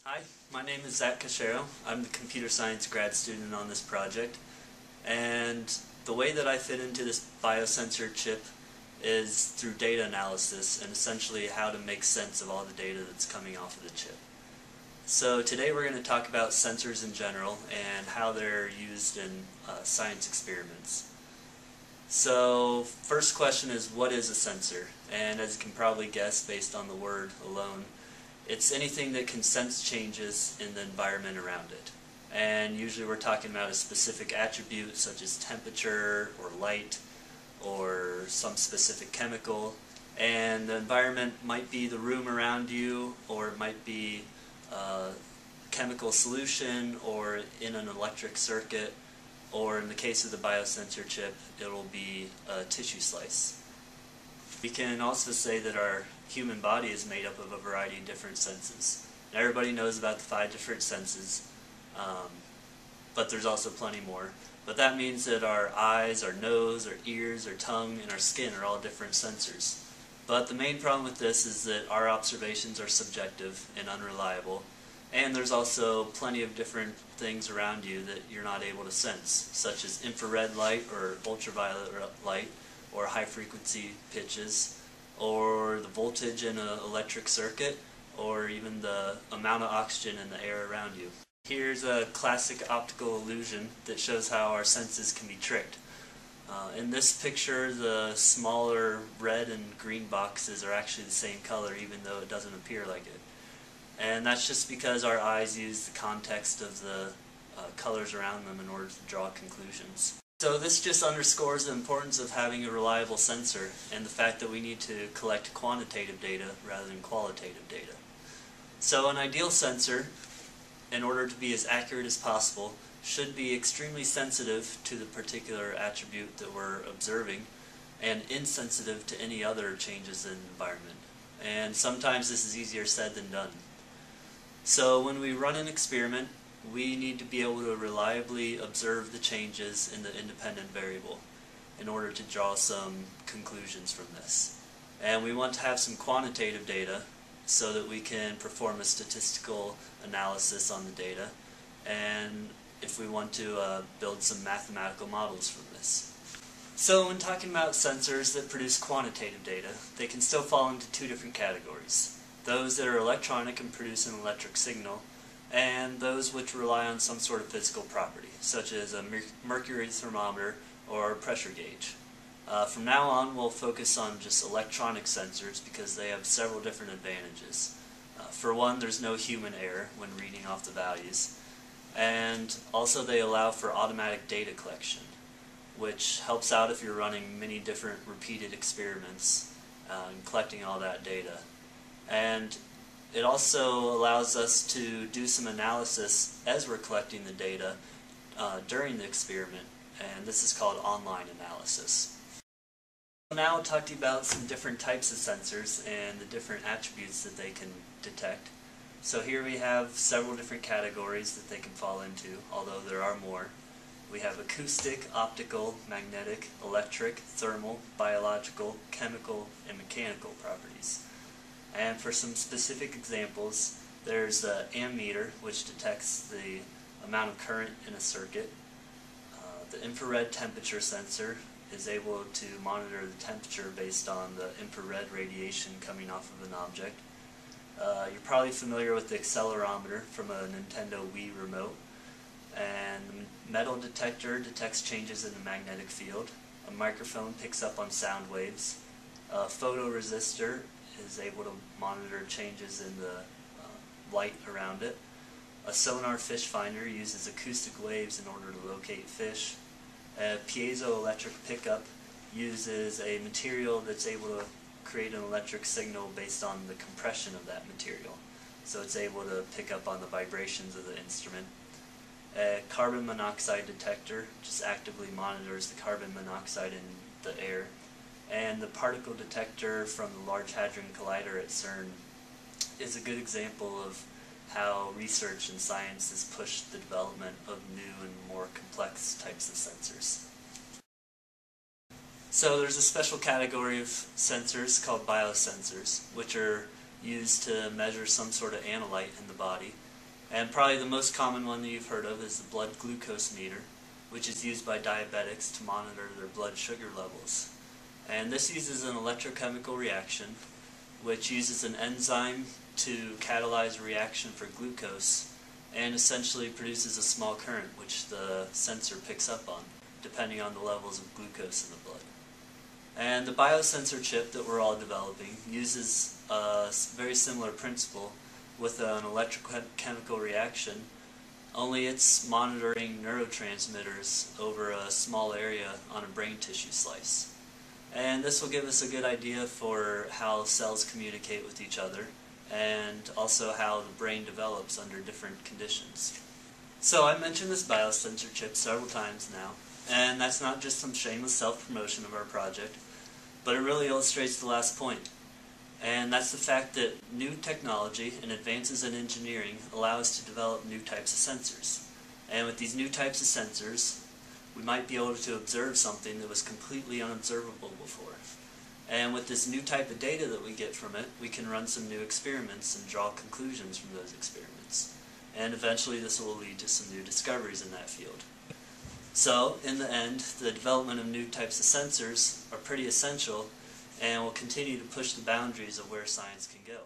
Hi, my name is Zach Cachero. I'm the computer science grad student on this project, and the way that I fit into this biosensor chip is through data analysis and essentially how to make sense of all the data that's coming off of the chip. So today we're going to talk about sensors in general and how they're used in science experiments. So first question is, what is a sensor? And as you can probably guess based on the word alone, it's anything that can sense changes in the environment around it. And usually we're talking about a specific attribute such as temperature or light or some specific chemical. And the environment might be the room around you, or it might be a chemical solution, or in an electric circuit, or in the case of the biosensor chip, it'll be a tissue slice. We can also say that our human body is made up of a variety of different senses. And everybody knows about the 5 different senses, but there's also plenty more. But that means that our eyes, our nose, our ears, our tongue, and our skin are all different sensors. But the main problem with this is that our observations are subjective and unreliable, and there's also plenty of different things around you that you're not able to sense, such as infrared light or ultraviolet light, or high-frequency pitches, or the voltage in an electric circuit, or even the amount of oxygen in the air around you. Here's a classic optical illusion that shows how our senses can be tricked. In this picture, the smaller red and green boxes are actually the same color, even though it doesn't appear like it. And that's just because our eyes use the context of the colors around them in order to draw conclusions. So this just underscores the importance of having a reliable sensor and the fact that we need to collect quantitative data rather than qualitative data. So an ideal sensor, in order to be as accurate as possible, should be extremely sensitive to the particular attribute that we're observing and insensitive to any other changes in the environment. And sometimes this is easier said than done. So when we run an experiment, we need to be able to reliably observe the changes in the independent variable in order to draw some conclusions from this. And we want to have some quantitative data so that we can perform a statistical analysis on the data, and if we want to build some mathematical models from this. So when talking about sensors that produce quantitative data, they can still fall into 2 different categories. Those that are electronic and produce an electric signal, and those which rely on some sort of physical property, such as a mercury thermometer or a pressure gauge. From now on, we'll focus on just electronic sensors because they have several different advantages. For one, there's no human error when reading off the values, and also they allow for automatic data collection, which helps out if you're running many different repeated experiments and collecting all that data. And it also allows us to do some analysis as we're collecting the data during the experiment, and this is called online analysis. Now I'll talk to you about some different types of sensors and the different attributes that they can detect. So here we have several different categories that they can fall into, although there are more. We have acoustic, optical, magnetic, electric, thermal, biological, chemical, and mechanical properties. And for some specific examples, there's the ammeter, which detects the amount of current in a circuit. The infrared temperature sensor is able to monitor the temperature based on the infrared radiation coming off of an object. You're probably familiar with the accelerometer from a Nintendo Wii remote. And the metal detector detects changes in the magnetic field. A microphone picks up on sound waves. A photoresistor is able to monitor changes in the light around it. A sonar fish finder uses acoustic waves in order to locate fish. A piezoelectric pickup uses a material that's able to create an electric signal based on the compression of that material. So it's able to pick up on the vibrations of the instrument. A carbon monoxide detector just actively monitors the carbon monoxide in the air. And the particle detector from the Large Hadron Collider at CERN is a good example of how research in science has pushed the development of new and more complex types of sensors. So there's a special category of sensors called biosensors, which are used to measure some sort of analyte in the body. And probably the most common one that you've heard of is the blood glucose meter, which is used by diabetics to monitor their blood sugar levels. And this uses an electrochemical reaction, which uses an enzyme to catalyze a reaction for glucose, and essentially produces a small current which the sensor picks up on, depending on the levels of glucose in the blood. And the biosensor chip that we're all developing uses a very similar principle with an electrochemical reaction, only it's monitoring neurotransmitters over a small area on a brain tissue slice. And this will give us a good idea for how cells communicate with each other, and also how the brain develops under different conditions. So I mentioned this biosensor chip several times now, and that's not just some shameless self-promotion of our project, but it really illustrates the last point. And that's the fact that new technology and advances in engineering allow us to develop new types of sensors. And with these new types of sensors, we might be able to observe something that was completely unobservable before. And with this new type of data that we get from it, we can run some new experiments and draw conclusions from those experiments. And eventually this will lead to some new discoveries in that field. So, in the end, the development of new types of sensors are pretty essential and will continue to push the boundaries of where science can go.